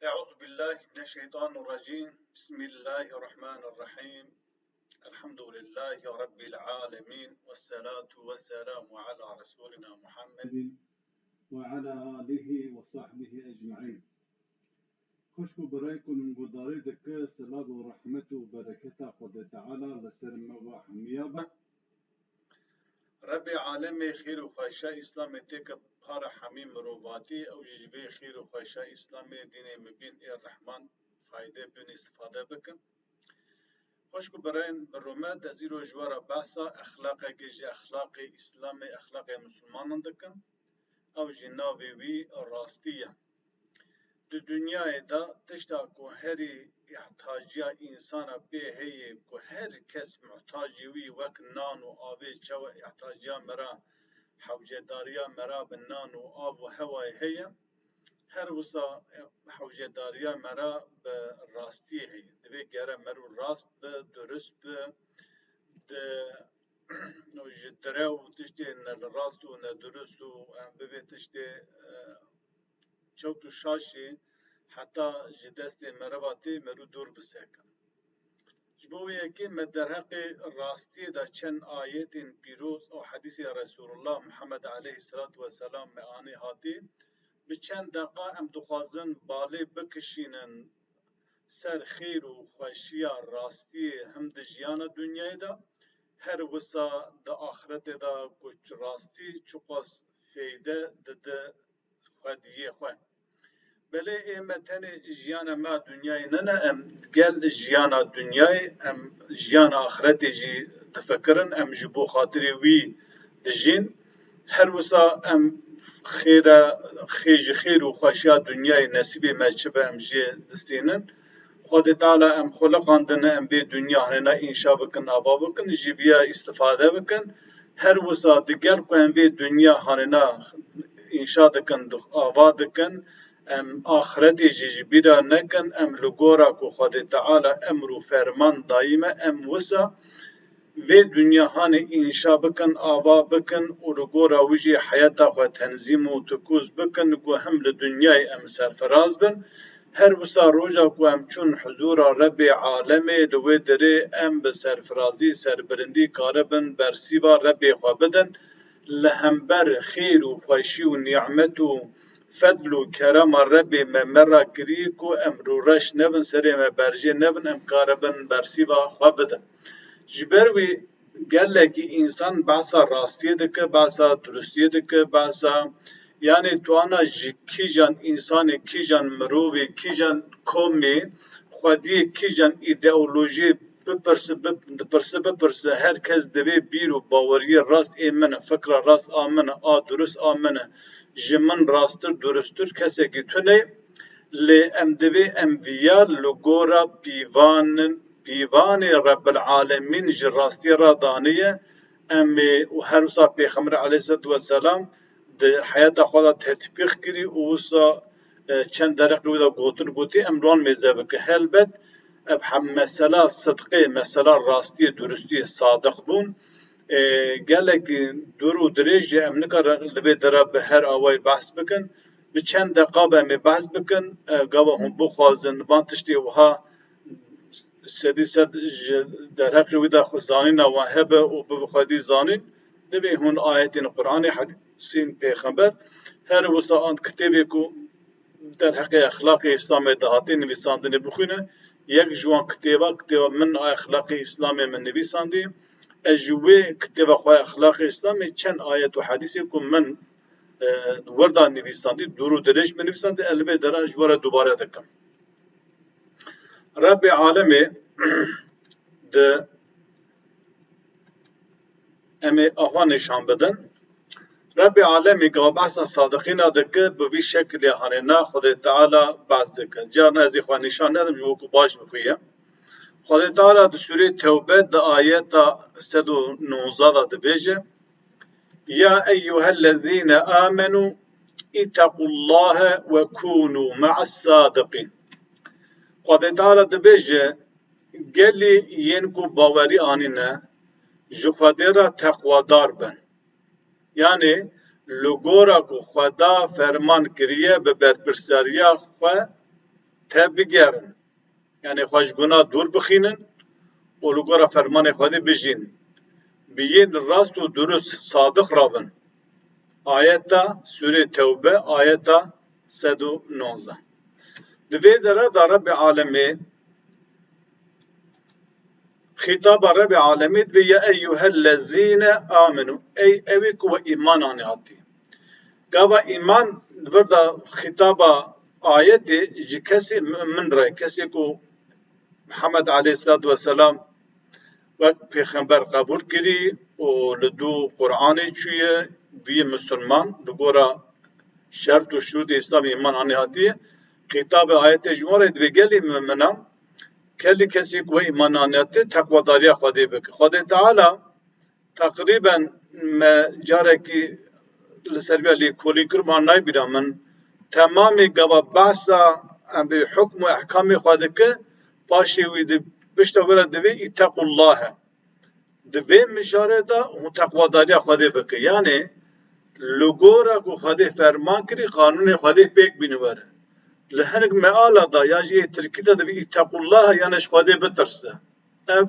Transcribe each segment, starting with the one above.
أعوذ بالله من الشيطان الرجيم. بسم الله الرحمن الرحيم. الحمد لله رب العالمين، والصلاة والسلام على رسولنا محمد وعلى آله وصحبه أجمعين. خوشبو برایکن گوداری دکه صلاة و رحمت و برکت خود تعالی لسرم و حمیابه. رب عالم خير وخوشا اسلام تك بار حميم رواتي او جيبي خير وخوشا اسلام دين مبين الرحمن فايده بن استفاده بكم. خوشكو براين برومات ازيرو جوارا باسا اخلاق جي اخلاق اسلام اخلاق مسلمان دكم او جناوي وي راستيه دو دنیای دا تشتا کو هری احتاجیا انسان به هی کو هر کس محتاجی وی وک نان و آب چو احتاجیا مرا حوجداریا مرا بنان و آب و هوای هی هر وسا حوجداریا مرا به راستی هی دوی گره مرو راست به درست به نو جدره و تشتی نه راست و نه درست و به تشتی چوتو شاشی حتی جدست مرواتی مرو دور بسکن. جبویه که مدرحق راستی دا چند آیت پیروز او حدیث رسول الله محمد علیه الصلاة والسلام معانی هاتی بچند دقا ام دخوازن بالی بکشینن سر خیر و خوشی راستی هم د جیان دنیای دا هر وسا دا آخرت دا کچ راستی چقاس فیده ده خودیه خواه. بله ایمتن جیان ما دنیای نه ام گل جیان دنیای ام جیان آخرت جی تفکرن ام جبو خاطری وی دجین هر وسا ام خیر و خوشیا دنیای نصیب مچبه ام جی دستینن خود تعالی ام خلقاندن ام به دنیا هننا انشا بکن آوا بکن جیبیا استفاده بکن هر وسا دگر کو ام به دنیا هننا انشا دکن آوا دکن ام آخرت جبیرا نکن ام لگورا کو خود تعالی امر و فرمان دائمه ام وسا و دنیا هان انشا بکن آوا بکن و لگورا وجی حیاتا خو تنظیم و تکوز بکن کو هم لدنیای ام سرفراز بن هر وسا روجا کو ام چون حضور رب عالم لوی دره ام به سرفرازی سربرندی کاربن برسیوا رب خو بدن لهمبر خیر و خوشی و نعمت و فضل و کرم رب ممرا کریکو امرو رش نون سری مبرجه نون امکاربن برسیوا خو بدن جبروی گله کی انسان باسا راستیه دکه باسا درستیه دکه باسا yani tuana kijan insan kijan mrovi kijan komi xwediyê kijan ideoloji bipirse herkes divê bîr û baweriyê rast ê min e fikra rast a min e a durust a min e ji min rasttir durusttir kesekî tune lê em divê em viya li gora pîvanê Rabbil Alemîn ji rastiyê ra daniye em û her wisa Pêxember aleyhisselatu vesselam de hayata xwe da tetbîq kirî û wisa çend dereq li wê de gotî em li wan mêze bike helbet ev hem mesela sidqê mesela rastiyê durustiyê sadiq bûn gelekî dur û dirêj em nikarin li vê dera bi her awayî behs bikin bi çend deqa em ê behs bikin gava hûn bixwazin van tiştê wiha sedî sed ji dereqê wî de zanîna wan hebe û bi xwedî zanîn divê hûn ayetên Qur'anê hadîsên Pêxember her wisa an kitêbê ku derheqê exlaqê İslamê de hatî nivîsandinê bixwîne yek ji wan kitêba min exlaqê İslamê min nivîsandiye ez ji wê kitêba xwe exlaqê İslamê çend ayet û hadîsê ku min werda nivîsandî dur û dirêj min nivîsandî ez li vê dera ji we re dubare dikim. Rabbê Alemê di em ê ava nîşan bidin Rabbê Alemê gava behsa sadiqîna dike bi vî şeklê hanêna Xwedê Teala behs dike. Carna ez ê xwe nîşan nedim ji bo ku baş bixwîye. Xwedê Teala di sûrê Tewbe di ayeta 119 da dibêje Ya eyyuhellezîne âmenû ittaqullâhe ve kûnû ma'as sâdiqîn. Xwedê Teala dibêje gelê yên ku bawerî anîne ji Xwedê re teqwadar bin. Yani li gora ku Xweda ferman kiriye bi berpirsariya xwe بگیرن یعنی خوش گناه دور بخینن و لگورا فرمان خودی بجین بیین راست و درست صادق رابن آیتا سوره توبه آیتا 119 دوی دره دا رب عالمی خطاب رب عالمی دوی یا ایوها الذین آمنو ای اویک و ایمان آنیاتی گاوا ایمان وردا خطاب آیت جی کسی مؤمن رای کسی کو محمد علیه السلام وقت پیغمبر قبول کری و لدو قرآن چویه بی مسلمان بگورا شرط و شروط اسلام ایمان آنیاتی خطاب آیت جمهوره دوی گلی مؤمنان کلی کسی کو ایمان آنیاتی تقوی داری خودی بک خود تعالی تقریبا جاره کی لسروی لی کولی کرمان نای بیرامن تمامی گوا بحثا به حکم و احکام خودی که پاشی وید بشتا ورد دوی اتقو الله دوی مجاره دا و تقوی داری خودی بک یعنی لگورا کو خودی فرمان کری قانون خودی پیک بینواره لهنگ معالا دا یا جی ترکی دا دوی اتقو الله یعنی خودی بترسه اف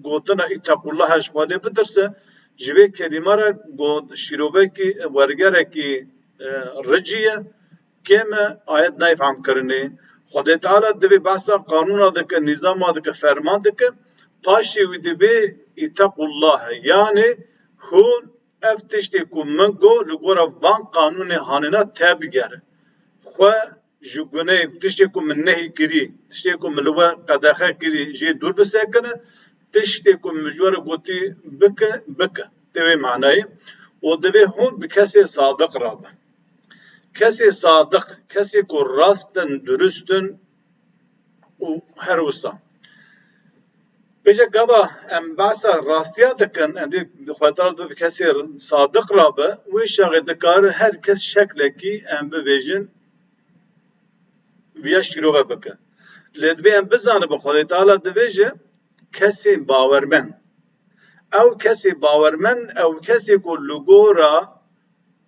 گوتنا اتقو الله خودی بترسه جوی کلمه را گود شیروه کی ورگره کی رجیه کم آیت نایف هم کرنه خدا تعالی دوی بحثا قانون دکه نظام دکه فرمان دکه پاشی وی دوی اتقو الله یعنی هون افتشتی که من گو لگورا وان قانون هانینا تابگره خو جگونه تشتی که من نهی کری تشتی که من لوا قداخه کری جی دور بسکنه تشتی که مجوار گوتی بکه دوی معنی و دوی هون بکسی صادق رابه کسی صادق کسی که راستن درستن و هر وسا بجا گوا ام باسا راستیا دکن اندی بخاطر دو کسی صادق رابه و شاغل دکار هر کس شکل کی ام بویژن ویا شروع بکن لدوی ام بزانه به خدا تعالی دویجه کسی باورمن او کسی باورمن او کسی که لگورا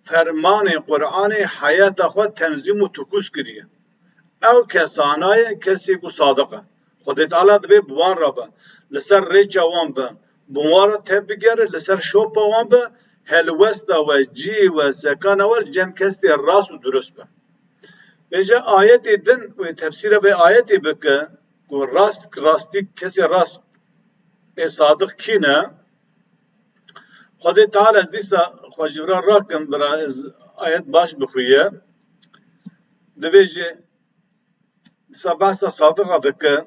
فرمان قرآن حیات خود تنظیم و تکوس کریه او کسانای کسی که صادقه خدا تعالی دوی بوان را به لسر ریچ وان به بوان تب بگره لسر شوپ وان به هلوست و جی و سکان و جم کسی راست و درست به بجا آیتی دن و تفسیر به آیتی بکه که راستی کسی راست صادق کینه خدا تعالی از دیسا خواجبران راکن برا از آیت باش بخویه دویجه دیسا بحثا صادقه دکه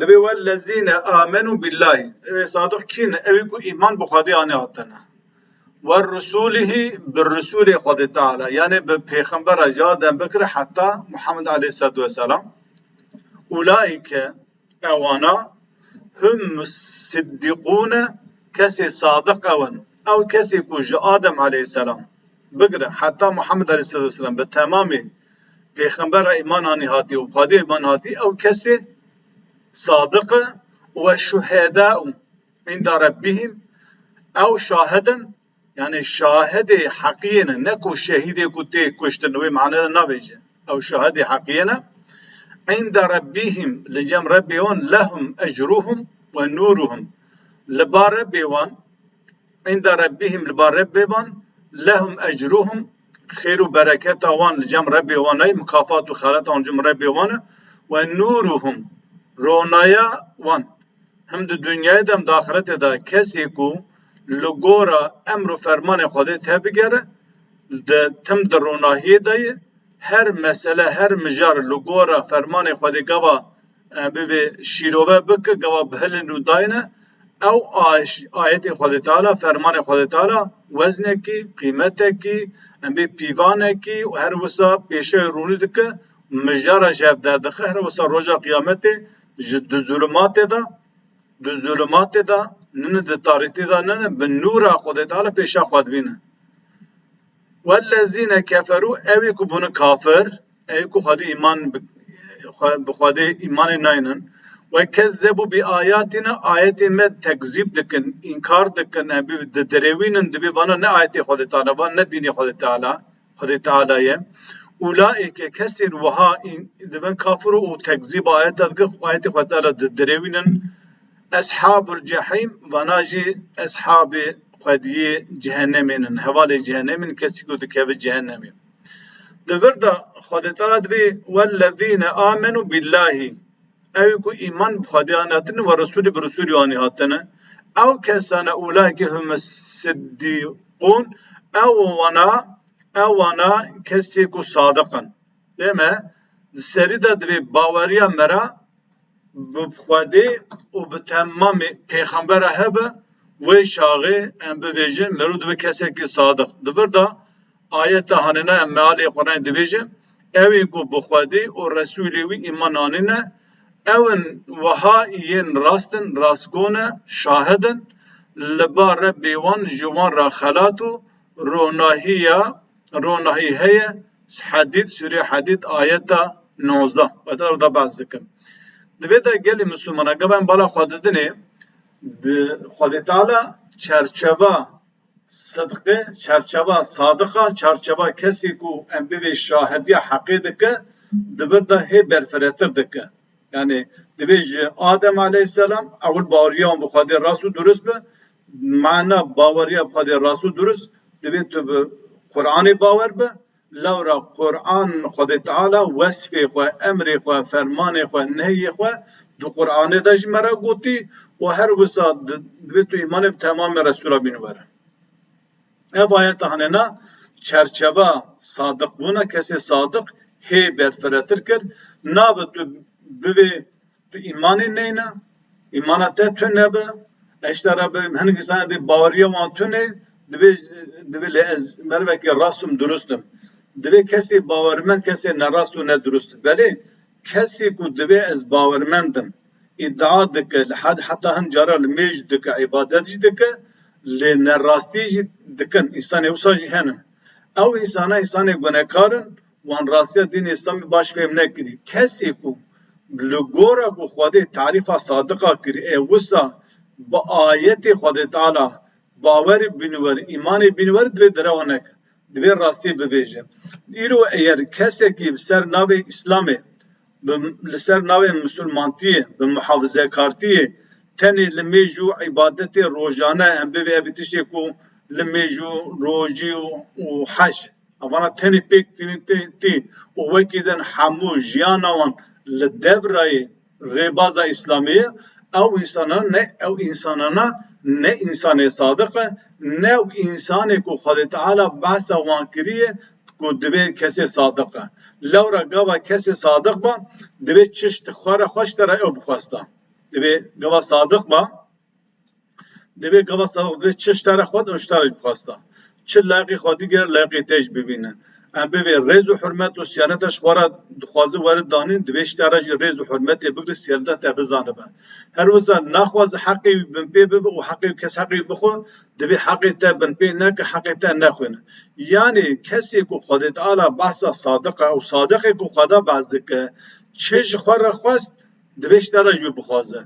دوی والذین آمنوا بالله صادق کینه اوی کو ایمان بخوادی آنه آتنه والرسوله بالرسول خدا تعالی یعنی به پیغمبر اجادن بکره حتی محمد علیه السلام اولئک اوانا هم مصدقون کسی صادق اون او کسی که آدم علیه السلام بگره حتی محمد علیه السلام به تمامی پیغمبر ایمان آنی هاتی و خواهی ایمان هاتی او کسی صادق و شهداء عند ربهم او شاهدن یعنی شاهد حقیقی نکو شهیدی کتی کشتنوی معنی نبیجه او شاهد حقیقی عند ربهم لجم ربهم لهم اجرهم و نورهم لبار ربهم عند ربهم لبار ربهم لهم اجرهم خير وبركات وان لجم ربهم اي مكافات وخالات عن جم ربهم و نورهم رونايا وان هم د دنیا دم د آخرت دا کسی کو لګورا امر و فرمان خدا ته بګره د تم د روناهی دی هر مسئله هر مجار لګورا فرمان خدا گوا به شیروه بک گوا بهلن رو داینه او آیت خدا تعالی فرمان خدا تعالی وزن کی قیمت کی به پیوان کی و هر وسا پیشه رونی دکه مجار جاب در دخه هر وسا روزا قیامت د ظلمات دا نن د تاریتی دا نن به نور خدا تعالی پیشه خود بینه والذین کفروا اوی کو بون کافر اوی کو خدا ایمان بخدا ایمان ناینن و کذبوا بآیاتنا آیت ما تکذیب دکن انکار دکن ابی دروینن دبی بنا نه آیت خدا تعالی و نه دین خدا تعالی ulaike kesir vaha diven kafiru u tekzib ayeti Xwedala direwinin ashabul cehim vanaji ashabi Xwediye cehenneminin hevale cehennemin kesik u dikevi cehennemi. Devirda Xwedala divi vellezine amenu billahi ev ku iman Xwediyanatını ve Resulü bir Resulü yani hatını ev kesane ulaike humes siddikun ev wana kesiku sadıkan deme serida divi bavariya mera bu Xwedê û bi temamê pêxembera hebe wê şaxê em bivêjin meru dibe kesekî sadık. Divir da ayeta hanine em mealê Qur'anê dibêjin evên ku bi Xwedê û Resulê wî îman anîne evin wiha yên rastin rastgone şahidin li ba Rebbê wan ji wan re xelat û ronahî heye Hadîd Sûre Hadîd ayeta 19. Weta da behs dikim. Divê de gelê Müslümana geven bala xwe didinê Xwedê Teala çerçeva sıdqê, çerçeva sadıqa, çerçeva kesî ku em bivê şahediya heqê dike divir de hê berfiretir dike. Yani divê ji Adem aleyhisselam ewil baweriyan bi Xwedê rast û durust be mana baweriya bi Xwedê rast û durust divê tu bi Qur'anê bawer be lewra Qur'an Xwedê Teala wesfê xwe, emrê xwe, fermanê xwe, nehyê xwe di Qur'anê de ji me re gotî û her wisa divê tu îmanê bi temamê Resûla bînivere. Ev ayeta hanena çerçeva sadık bûna kesê sadık hê berfiretir kir nabe tu bivê tu îmanê neyne îmana te tune be eştera be hinek îsana dê baweriya wan tune divê lê ez mervekî rastum durustum. Divê kesê bawermend kesê nerast û nedurust. Belê kesê ku divê ez bawermendim îdia dike heta hin cara li mêj jî dike îbadet jî dike lê nerastî jî dikin însanê wisa jî henin. Ew însanê gunehkarin wan rastiya dînê İslamî baş fêm nekirî. Kesê ku li gora ku Xwedê tarîfa sadiqa kirî ê wisa bi ayetê Xwedê Teala bawerî bînîwere îmanê bînîwere divê direva neke. Divê rastî bivêje. Îro eğer kesekî bi ser navê İslamê li ser navê Müslûmantiyê bi muhafizekartiyê tenê li mêj û îbadetê rojane em bivê evî tiştê ku li mêj û rojî û heş evana tenê pêk tî û wekî din hemû jiyana wan li devrayê rêbaza İslamî ye ew însanana ne însanê sadık e ne însanê ku Xwedê Teala behsa wan kiriye ku divê kesê sadık e. Lewra gava kesê sadık ba divê çişt xwe re xweş tere ew bixwesta. Divê gava sadık ba divê gava sadık divê çişt tere xwe ew ji tere bixwesta. Çi laqî xwe digere laqî te jî bibîne. Em bivê rêz û hurmet û siyaneta ji xwe re dixwaze were danîn divê ji te re jî rêz û hurmetê bigire siyaneta te bizanibe. Her wisa naxwaze heqê wî bin pê bibe û heqê kes heqê wî bixwe divê heqê te bin pê neke heqê te nexwîne. Yani kesê ku Xwedê Teala behsa sadık e û sadıqê ku Xweda behs dike çi ji xwe re xwest divê ji te re jî bixwaze.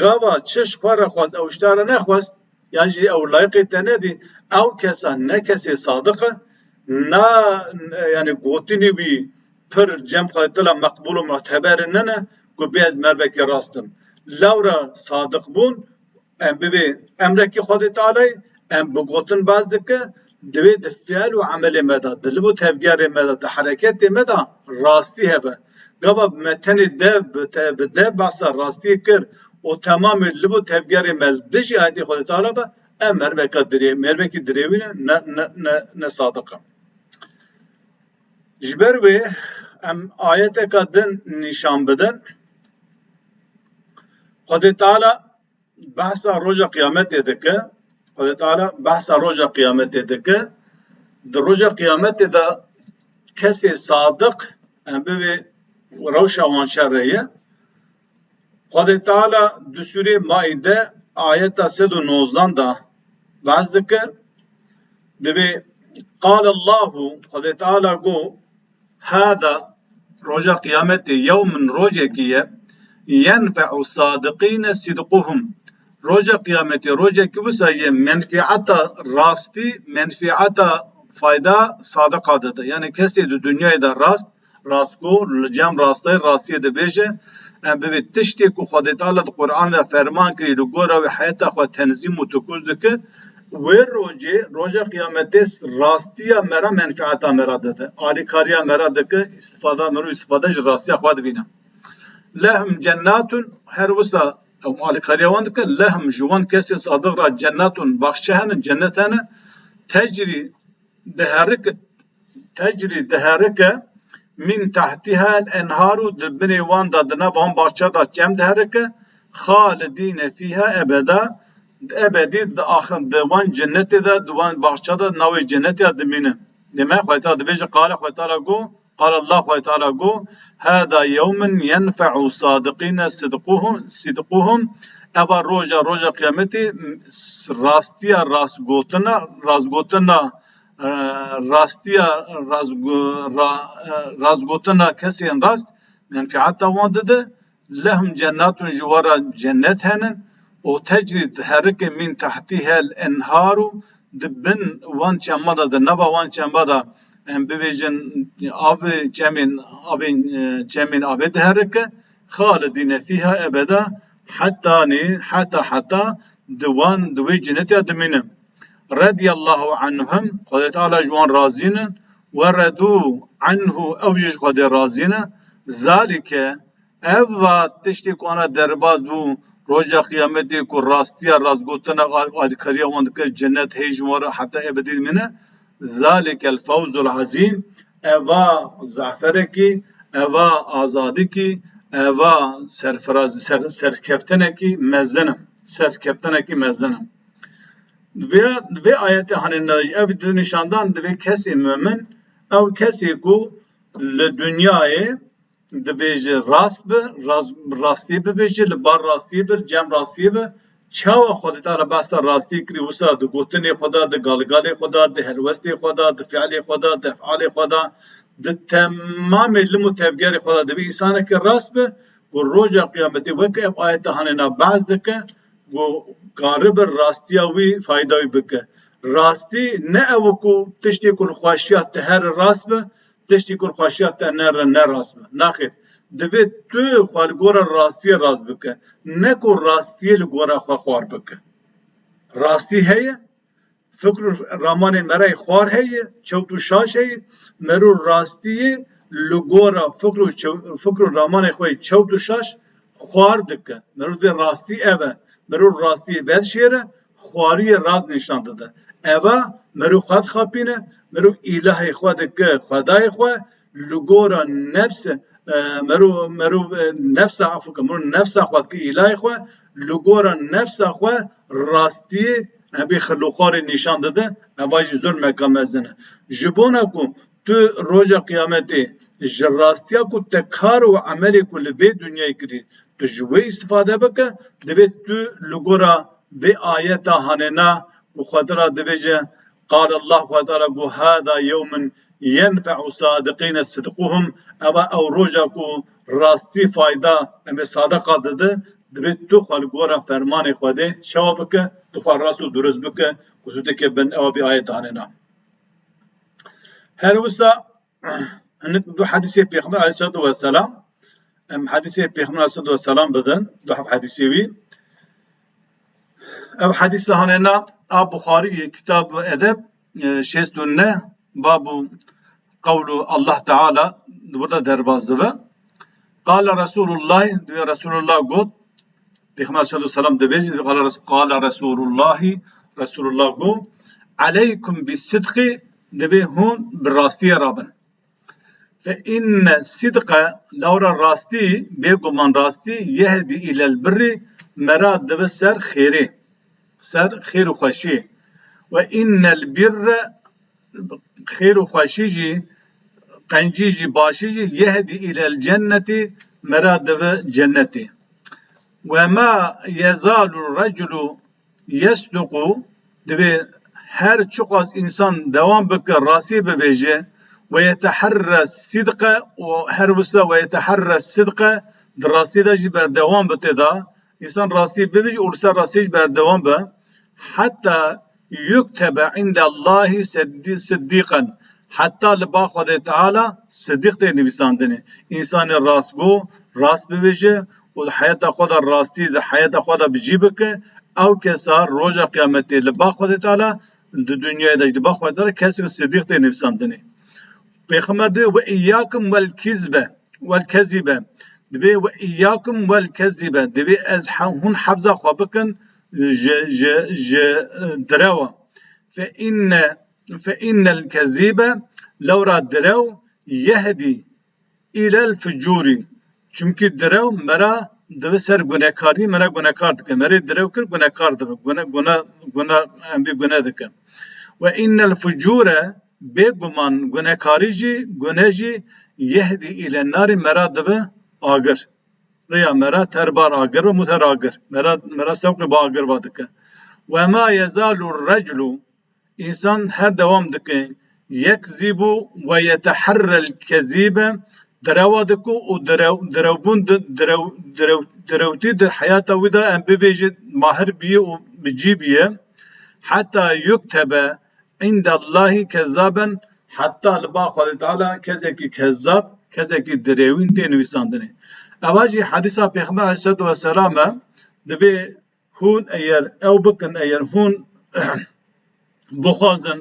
Gava çi ji xwe re xwest ew ji te re nexwest yan jî ew layıqê te nedî ew kesa ne kesê sadık e na yani gotinî wî pir cem Xwedê Teala meqbûl û muteber nene ku bê ez mervekî rastim. Lewra sadık bûn em bivê emrekî Xwedê Teala'yê em bi gotin baz dike divê di fiil û emelê me de di liv û tevgerê me de di hereketê me de rastî hebe. Gava me tenê bi dev behsa rastiyê kir û temamê liv û tevgerê me dijî ayetê Xwedê Teala be em mervekî dirêwî ne sadık e. Ji ber wê em ayeteka din nîşan bidin Xwedê Teala behsa roja qiyametê dike Xwedê Teala behsa roja qiyametê dike di roja qiyametê de kesê sadık em bivê rewşa wan şerê ye. Xwedê Teala di Sûrê Maîde ayeta 119 da behs dike divê qâle Allahu Xwedê Teala got hâda roja qiyametê yewmin rojekî ye yenfe'u sâdıqîne sidquhum. Roja qiyameti rojekî wisa ye menfiata rastî menfiata fayda sadık adıdır. Yani kesi de dünyayı da rastgo, cem rastay rastiyê dibêje em bi tiştê ku Xwedê Teala di Qur'an de ferman kirî li gora wê heyeta xwe tenzîm û tukûz dike wê rojê roja qiyametê rastiya me ra menfieta me ra dide. Alîkariya me ra dike istifada me û istifade ji rastiya xwe dibîne. Lehm cennatun her wisa ew alîkariya wan dike lehm ji wan kesên sadık ra cennatun baxçe hene cennet hene tecrî diherike min tahtiha enharu di binê wan da di nava wan baxça da çem diherike xalidîne fîha ebeda ebedî di wan cennetê de di wan baxça da navê cennetê dimîne. Deme Xwedê Teala dibêje qala Xwedê Teala got قال الله Xwedê Teala got hâdâ yevmin yenfe'u sâdikîne sidquhum eva roja kıyametê rastiya razgotina kesên rast menfiata wan dide lehm cennatun ji wara cennet henin û tecrî diherike min tahtihel enharu di bin wan çema da di nava wan çema da em bibêjin avê çemên avê diherike xalidîne fîha ebeda heta di wan di wê cennetê dimîne. Radiyallahu anhum Xwedê Teala ji wan razî ne ve redû anhu ew jî ji Xwedê razî ne zalike ev tiştê ku ana derbas bû roja qiyametê ku rastiya razgotina alîkariya wan dike cennet hey ji wan re heta ebedî dimîne zalikel fawzul azîm eva zaferekî eva azadîkî eva serkeftinekî mezinim ve ayeti hanine ev nişandan ve kesi mümin ev kesi ku le dünyayı dibêje rast bi rastî bibêje li bar rastî bir cem rastî bir çawa Xwedê Teala basta rastî kirî wisa di gotinê xwe da di galgalê xwe da di helwestê xwe da di fiilê xwe da di efalê xwe da di temamê lim û tevgerê xwe da dibê însanekî rast bi û roja qiyametê wek ev ayete hanêna behs dike û garibir rastiya wî fayda wî bike. Rastî ne ew ku tiştê ku li xweşiya te here rast bi tiştê ku li xweşiya te ne rast bi. Naxêr. Divê tu xwe li gora rastiyê rast bike. Ne ku rastiyê li gora xwe xwar bike. Rastî heye, fikr û ramanên me re xwar heye, çewt û şaş heye, merû rastiyê li gora fikr û ramanê xwe çewt û şaş xwar dike. Merû divê rastî ev e. Merû rastiyê vedşêre, xwariyê rast nîşan dide. Eva merû xwe dixapîne, merû îlahê xwe dike xwedayê xwe li gora merû nefsa xwe dike îlahê xwe li gora nefsa xwe rastiyê bê xilûxwarê nîşan dide eva jî zor meka mezin e. Ji bona ku tu roja qiyametê ji rastiya ku te kar û emelê ku li vê dunyayê kirî tu ji wê îstifade bike divê tu li gora vê ayeta hanêna û Xwedê Teala dibêje قال الله Xwedê Teala got hâdâ yewmin yenfe'u sâdikîne sidquhum eva ew roja ku rastî fayda em ê sadaka dide divê tu xwe li gora fermanê Xwedê şewa bike tu xwe rast û durist bike ku tu dike bin ewa vê ayeta hanêna. Her wisa hinek du hadîsê Pêxember aleyhissalatu vesselam em hadîsê Pêxember aleyhissalatu vesselam bidin du hev hadîsê wî ev hadîsa hanêna a Buxarîyê kitab-ı edeb şêstûne babu kavlu Allah Teala burada derbas dibe. Qala Resulullah dibe Resulullah got Peygamber sallallahu aleyhi ve sellem dibêje qala Resulullah got aleykum bis-sidqi dibe hûn bi rastiyê rabin. Fe inne sidqa lawra rastî bêguman rastî yehdi ilel birri mera dibe ser xêrê ser xêr û xweşî ve innel birre xêr û xweşî jî qencî jî başî jî yehdi ilel cennetî mera dibe cennetê. Ve ma yezalu reculu yesduqu dibe her çok az insan devam bike rastî bibêje ve yeteherre sidqa û her wisa ve yeteherre sidqa di rastî de jî berdevam bite da insan rastî bibêje û li ser rastî jî berdevam be hatta yüktebe indallahi siddiqan. Hatta li ba Xwedê Teala siddiq tê nivîsandinê. İnsanê rastgo, rast bibêje û hayata xwe da rastî di hayata xwe da bijî bike. Ew kesa roja kıyametê li ba Xwedê Teala di dünyayê de li ba Xwedê Teala kesek siddiq tê nivîsandinê. Peygamber diyor ve iyyakum vel kizbe vel kezibe. Dibe ve iyyakum vel kezibe. Dibe ez hun hafza xwe bikin ji direva. Fe innel kezibe lewra direv yehdi ilel fucuri. Çünkü direv mera dibe ser günekari mera günekar dike. Mera direv kir günekar dike. Günah dike. Ve innel fucure beguman günekarici güneji yehdi ile nari mera dibe agir. Riya mera terbar agir ve muter agir. Mera sevki ba agir vadike. Ve ma yezalu reclu insan her devam dike yekzibu ve yeteharrel kezibe dereva diku u derevbun derevti de hayata vida en bebeji mahir biye u bici biye hatta yuktebe indallahi kezzaben hatta li-ba Xwedê Teala kesekî kezzab kesekî direwîn tê nivîsandinê. Eva jî hadîsa Peyxember Aleyhisselatu Vesselam e divê hûn eğer ew bikin eğer hûn bixwazin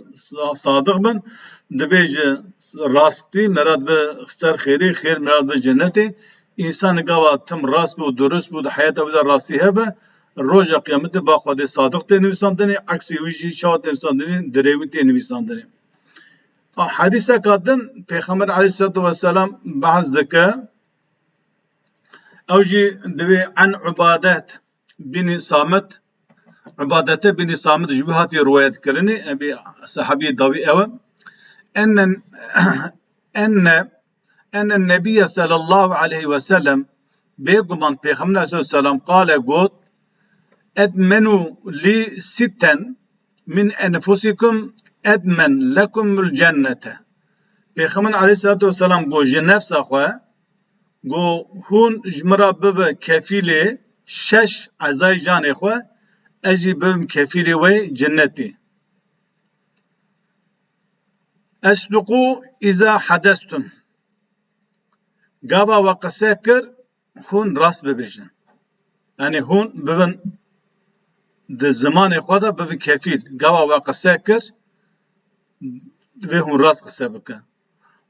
sadık bin divê ji rastî mera dibe ser xêrî xêr mera dibe cennetê. İnsanê gava tim rast bû durust bû di hayata wî de rastî hebe roja kıyametê ba Xwedê sadık tê nivîsandinê aksî wî jî çawa tê nivîsandinê direwî tê nivîsandinê. Hadîsek din Peyxember Aleyhisselatu Vesselam behs dike ew jî divê an Ubadet bin Samit Ubadete bin Samit ji wî hatiye riwayet kirinê evê sahabî dawî ew enne Nebiyye sallallahu aleyhi ve sellem bêguman Peyxember Aleyhisselatu Vesselam qale got edmenu li sitten min enfusikum edmen lekumul cennete. Peyxember Aleyhisselatu Vesselam go ji nefsa xwe go hûn ji min re bibe kefîlê şeş ezayê canê xwe ez jî bibim kefîlê wê cennetê. Esduqû iza hadestum. Gava ve qise kir hûn rast bibêjin. Yani hûn bibin di zimanê xwe de bibin kefîl. Gava ve qise kir divê hûn rast qise bike.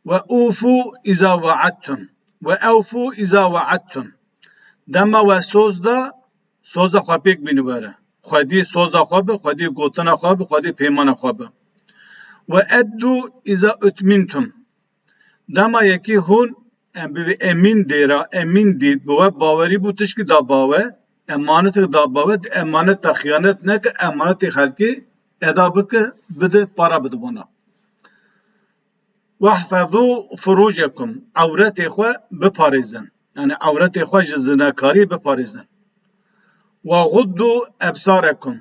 Ve ûfû iza vaadtum. Ve evfû iza vaadtum. Dema ve sozda soza xwe pêk bînivere. Xwedî soza xwe bi, xwedî gotina xwe bi, xwedî peymana xwe bi. Ve eddu iza utmintum. Dema yekî hûn bivê emîn dêra, emîn dît, bi we bawerî bû tişkî da bawe, emanetê da bawe, emanet da xıyanet neke, emanetê xelkê eda bike, bide para bide bona. Vahfezû furucekum. Awretê xwe biparêzin. Yani awretê xwe ji zinakarî biparêzin. Ve guddu ebsarekum.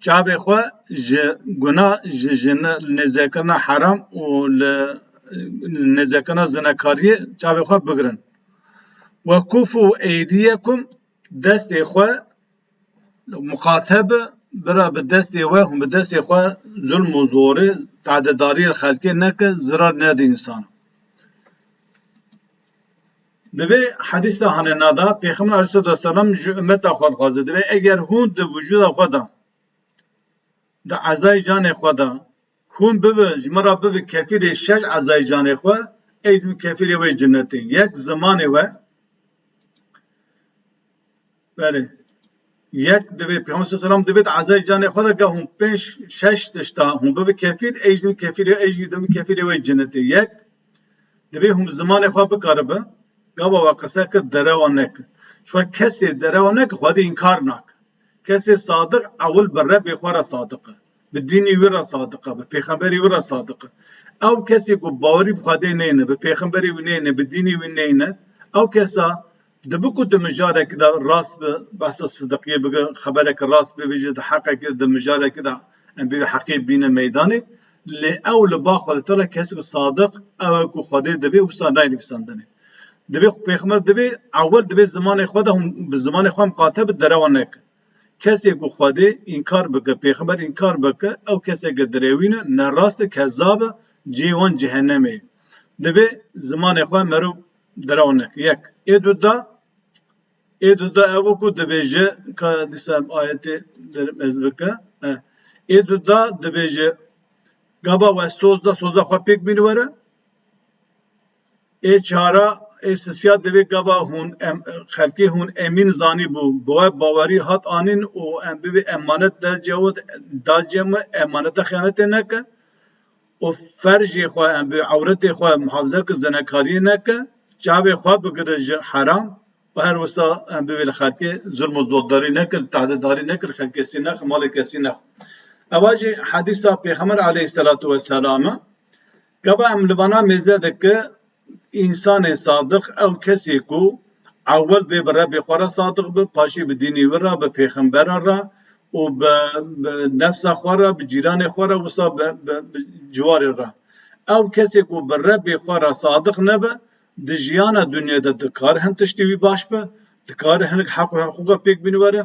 Çavê xwe ji günah ji nêzekirina heram û li nêzekirina zinakariyê çavê xwe bigirin. Ve kufû eydiyekum destê xwe muqatebe bira bi destê we hûn bi destê xwe zulm û zorê tadedariyê xelkê neke zirar nede însan. Divê hadîsa hanena da Peyxember Aleyhisselatu Vesselam ji ümmeta xwe dixwaze divê eger hûn di vücuda xwe da di ezayê canê xwe da hûn bibe ji min re bibe kefîlê şeş ezayê canê xwe ez bi kefîlê wê cennetê. Yek zimanê we belê yek divê Peyxember Aleyhisselam divê di ezayê canê xwe da geh hûn pênc şeş tişta hûn bibe kefîl ez bi kefîlê ez jî bi kefîlê wê cennetê. Yek divê hûn zimanê xwe bikaribe gava ve qise kir derewa neke. Şu kesê derewa neke xwedî inkar nake. Kesê sadık ewil bi Rebbê xwe re sadık e. Bi dînê wî re sadık e. Bi peyxemberî wî re sadık e. Ew kesê ku bawerî bi Xwedê neyne, bi peyxemberî wî neyne, bi dînê wî neyne, ew kesa dibe ku di mijarekî de rast bi behsa siddiqiyê bige, xeberekî rast bibêje, di heqekî di mijarekî de em bî heqê bîne meydanê, lê ew li ba Xwedê Teala kesek sadık ew ku Xwedê dibe wisa nayivîsandinê. Divê Peyxember divê ewil divê zimanê xwe de bi zimanê xwe muqateb derewa neke. کسی کو خودی انکار بکه پیغمبر انکار بکه او کسی که دروینه نه راست کذاب جیوان جهنمه دوی زمان خواه مرو درونک یک ایدو دا او کو دبیجه که دیسم آیتی در مزبکه ایدو دا دبیجه گابا و سوزدا خواه پیک بینواره ای چهارا ای سیاد دوی گابا هون خلقی هون امین زانی بو بوای باوری هات آنین و بی امانت در جواد دال جمع امانت خیانت نکه و فرجی خواه عورت خواه محافظه که زنکاری نکه جاوی خواه بگره حرام و هر وسا بی خلقی ظلم و زودداری نکر تعداداری نکر خلق کسی نخ مال کسی نخ اواجی حدیثا پیغمبر علیه السلام گابا لبانا مزده که انسان صادق او کسی کو اول به رب خورا صادق به پاشی به دینی ورا به پیغمبر را و به نفس خورا به جیران خورا وسا به جوار را او کسی کو به رب خورا صادق نبه د جیانا دنیا د کار هم تشتوی باش به د کار هنک حق و حقوق پیک بینواره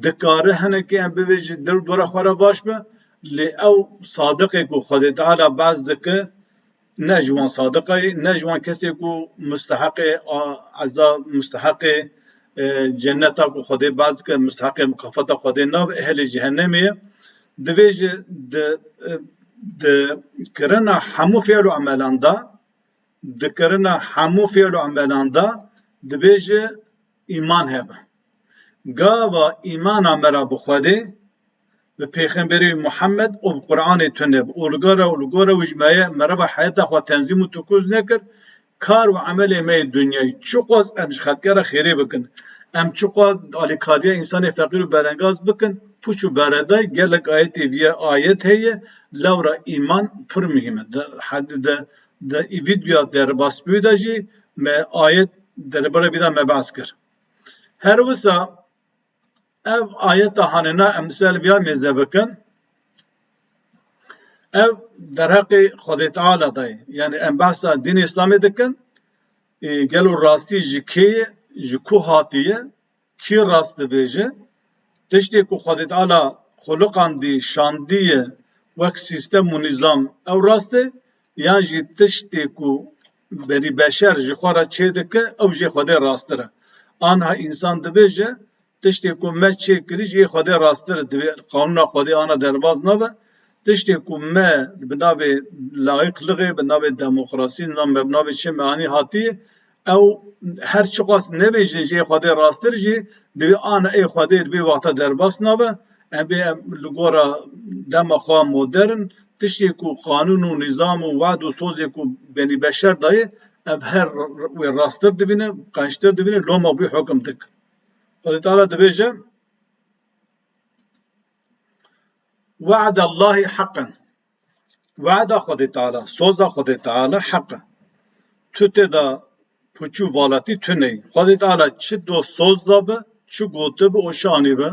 د کار هنک ام به در دور خورا باش به ل او صادق کو خدا تعالی بعض دکه نجوان صادقه نجوان کسی کو مستحق عذاب مستحق جنت کو خدا بعض که مستحق مکافات خدا ناب اهل جهنمیه دویج د کرنا همو فعل و عملان دا دکرنا همو فعل و عملان دا دبیجه ایمان هبه گاوا ایمان امرا بخوده به پیغمبری محمد و قرآن تنب اولگاره و اجماعه مرا حیات خوا تنظیم و تکوز نکر کار و عمل می دنیای چقاز امش خدکره خیره بکن ام چقاز آلیکاریه انسان فقیر و برنگاز بکن پوچو بردای گلک آیتی ویا آیت هیه لورا ایمان پر مهمه د ویدیو در باس بیوداجی me ayet derbere bir de mebas kir. Her wisa ev ayet hanena emsal biya mezebekin ev derhaqi Xwedê Teala dayê yani em behsa din İslamê dikin gelo rastî ji kê ji ku hatiye kî rast dibêje tiştê ku Xwedê Teala xuluqandî şandiye wek sîstem û nîzam ew rast e yan jî tiştê ku berî beşer ji xwe re çê dike ew jê Xwedê rastir e. Anha însan dibêje tiştê ku me çê kirî jê Xwedê rastir e divê qanûna Xwedê ana derbas nabe tiştê ku me bi navê layıqlığê bi navê demokrasî bi navê çi meanî hatiye ew her çi qas nebêjin jê Xwedê rastir jî divê ana ê Xwedê divê waxta derbas nabe em bê li gora dema xwe modern tiştê ku qanûn û nîzam û wad û sozê ku benî beşer dayê ev her wê rastir dibîne qençtir dibîne loma wî hukm dik. Xwedê Teala dibêje وعد الله حقا وعد Xwedê Teala soza Xwedê Teala haq e tu tê da puçû valatî tu neyî Xwedê Teala çi do soz dabe çi gotibe o şanî be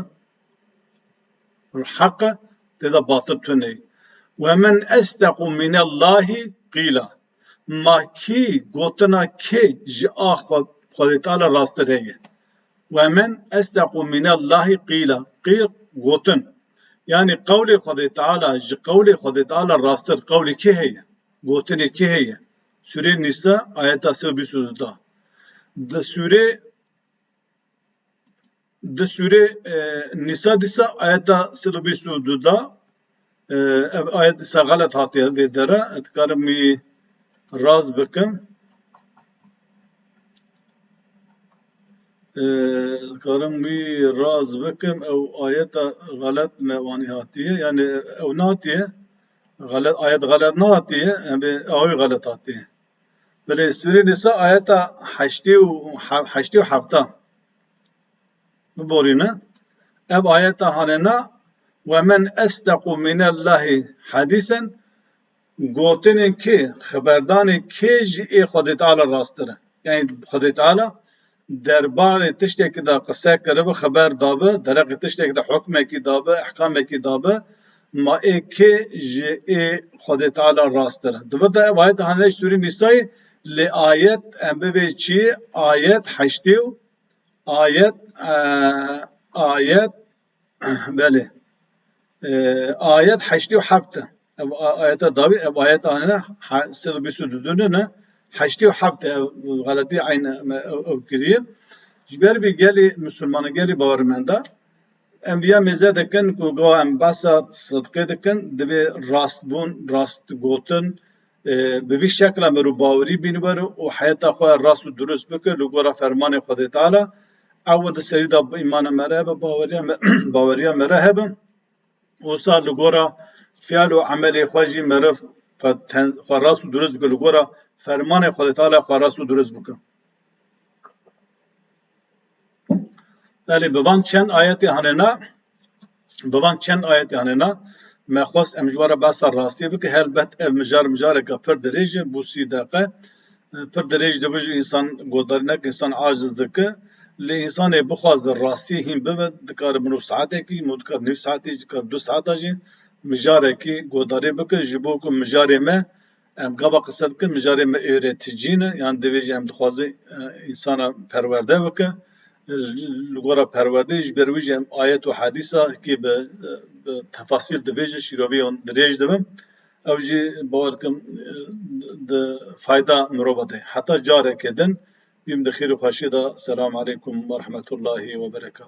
haq e tê da batil tu neyî ve men esdequ minallahi qîla ma kî gotina kê ji a Xwedê Teala rastir heye ve men esdequ minallahi qîla qîl gotin yani qawlê Xwedê Teala ji qawlê Xwedê Teala rastir qawlê kê heye gotinê kê heye Sûre Nîsa ayeta 122 di Sûre Nîsa dîsa ayeta 122 ev ayet dîsa galet hatiye vê dere dikarim wî raz bikim ew ayeta galet me wanî hatiye yani ew nehatiye galet ayet galet nehatiye em bê awî galet hatiye belê Sûre Nîsa ayeta heştê û hefta biborîne ev ayeta hanena ve men esdequ minallahi hadîsen gotinên kê xeberdanê kê jî ê Xwedê Teala rastir e yani Xwedê Teala derbarê tiştekî de qise kiribe xeber dabe dereqê tiştekî de hukmekî dabe ehkamekî dabe ma ê kê ji ê Xwedê Teala rastir e divê de ev ayet hanê Sûre Nîsayê lê ayet em bivê çi ayet heştê û ayet بله ayet 87 ev ayete davi ev ayet anına 122 ne 87 galati aynı ev kiriye jiber bir geli Müslümanı geli bağırmanda enbiya meze dekin ku go em basa sıdkı dekin dibe rast bun rast gotin به وی شکل مرو باوری بینی برو و حیات خواه راست و درست بکر لگورا فرمان خود تعالی اول سری دا ایمان مره به باوریا مره هبن وصار لگورا فعل و عمل خواجی مرف خواه راست و درست بکر لگورا فرمان خود تعالی خواه راست و درست بکر بله بوان چند آیتی هننا بوان چند آیتی هننا ما خواست امجوارا باسا راستی بکر هلبت ev مجار که پر دریجه بوسی دقه پر دریج دبج insan godarinek insan aciz dike li insanê bixwaze rastiyê hîn bibe dikare mirov saetekî dikare nîv saetê jî dikare 2 saeta jî mijarekî godarî bike ji bo ku mijarê me em gava qise dikin mijarê me öğreticî ne yan divê jî em dixwaze insana perwerde bike li gora perwerdeyê ji ber wî jî em ayet û hadîsa kê bi tefasîl dibêje şîrovî wan dirêj dibin ew jî bawer dikim di fayda mirova de heta carekê din bîm di xêr û xweşî de. Selamu aleykum ve rahmetullahi ve berekatuhu.